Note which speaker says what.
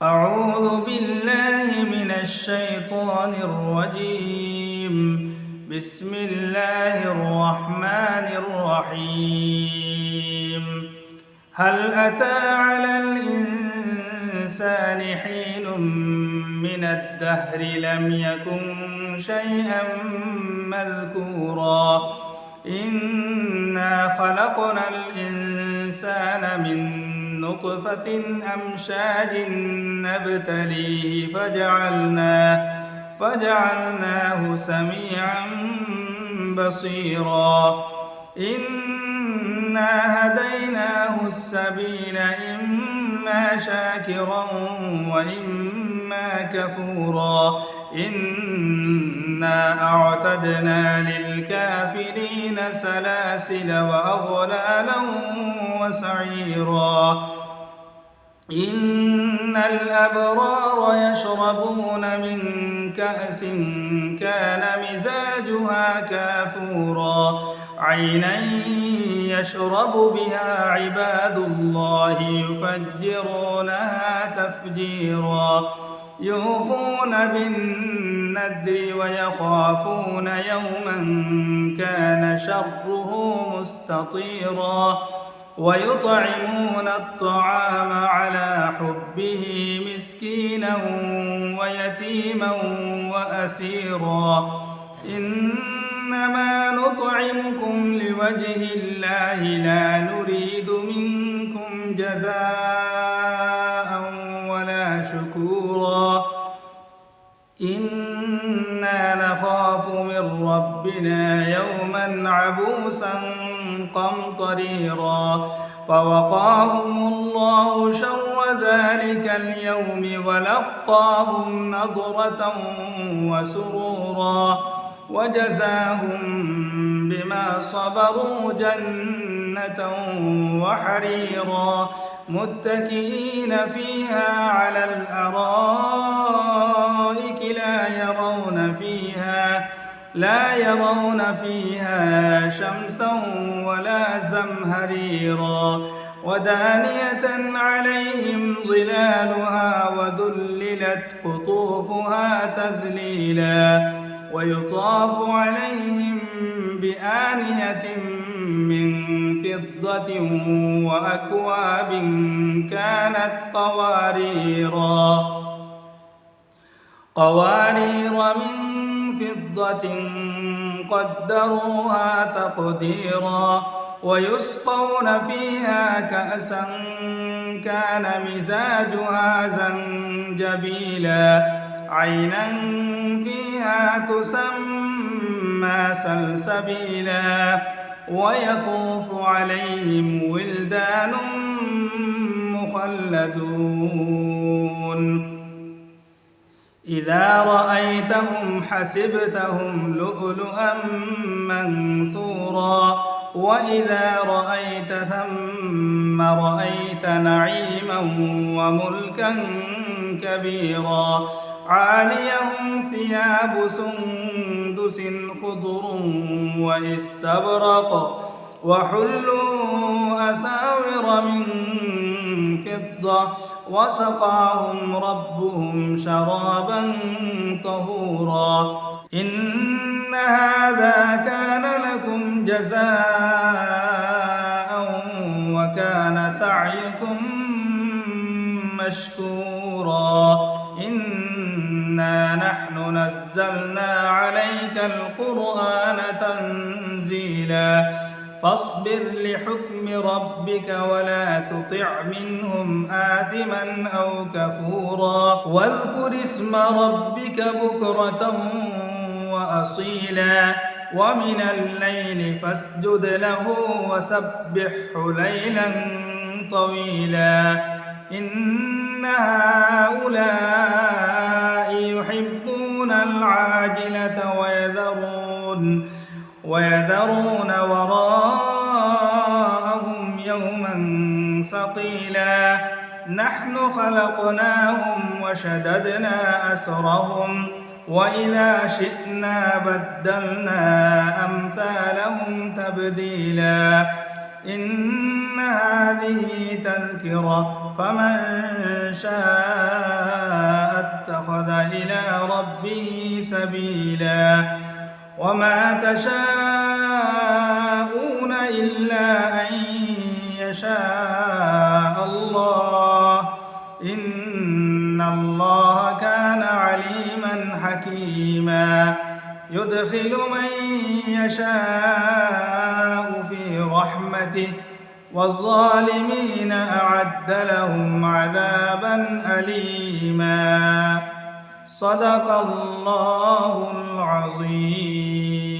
Speaker 1: أعوذ بالله من الشيطان الرجيم. بسم الله الرحمن الرحيم. هل أتى على الإنسان حين من الدهر لم يكن شيئا مذكورا إنا خلقنا الإنسان من نطفة أمشاج نبتليه فجعلناه سميعا بصيرا إنا هديناه السبيل إما شاكرا وإما كفورا إنا أعتدنا للكافرين سلاسل وأغلالا وسعيرا إن الأبرار يشربون من كأس كان مزاجها كافورا عينا يشرب بها عباد الله يفجرونها تفجيرا يوفون بالنذر ويخافون يوما كان شره مستطيرا ويطعمون الطعام على حبه مسكينا ويتيما وأسيرا إنما نطعمكم لوجه الله لا نريد منكم جزاء ولا شكورا إنا نخاف من ربنا يوما عبوسا قمطريرا فوقاهم الله شر ذلك اليوم ولقاهم نضرة وسرورا وجزاهم بما صبروا جنة وحريرا متكئين فيها على الأرائك لا يرون فيها شمسا ولا زمهريرا ودانية عليهم ظلالها وذللت قطوفها تذليلا ويطاف عليهم بآنية من فضة وأكواب كانت قوارير من فضة قدروها تقديرا ويسقون فيها كأسا كان مزاجها زنجبيلا عينا فيها تسمى سلسبيلا ويطوف عليهم ولدان مخلدون إذا رأيتهم حسبتهم لؤلؤا منثورا وإذا رأيت ثم رأيت نعيما وملكا كبيرا عاليهم ثياب سندس خضر واستبرق وحلوا أساور من فضة وسقاهم ربهم شرابا طهورا إن هذا كان لكم جزاء وكان سعيكم مشكورا إنا نحن نزلنا عليك القرآن تنزيلا فاصبر لحكم ربك ولا تطع منهم آثما أو كفورا واذكر اسم ربك بكرة وأصيلا ومن الليل فاسجد له وسبحه ليلا طويلا إن هؤلاء يحبون العاجلة ويذرون وراءهم يوما ثقيلا نحن خلقناهم وشددنا أسرهم وإذا شئنا بدلنا أمثالهم تبديلا إن هذه تذكرة فمن شاء اتخذ إلى ربه سبيلا وما تشاءون إلا أن يشاء الله إن الله كان عليما حكيما يدخل من يشاء في رحمته والظالمين أعد لهم عذابا أليما صدق الله العظيم.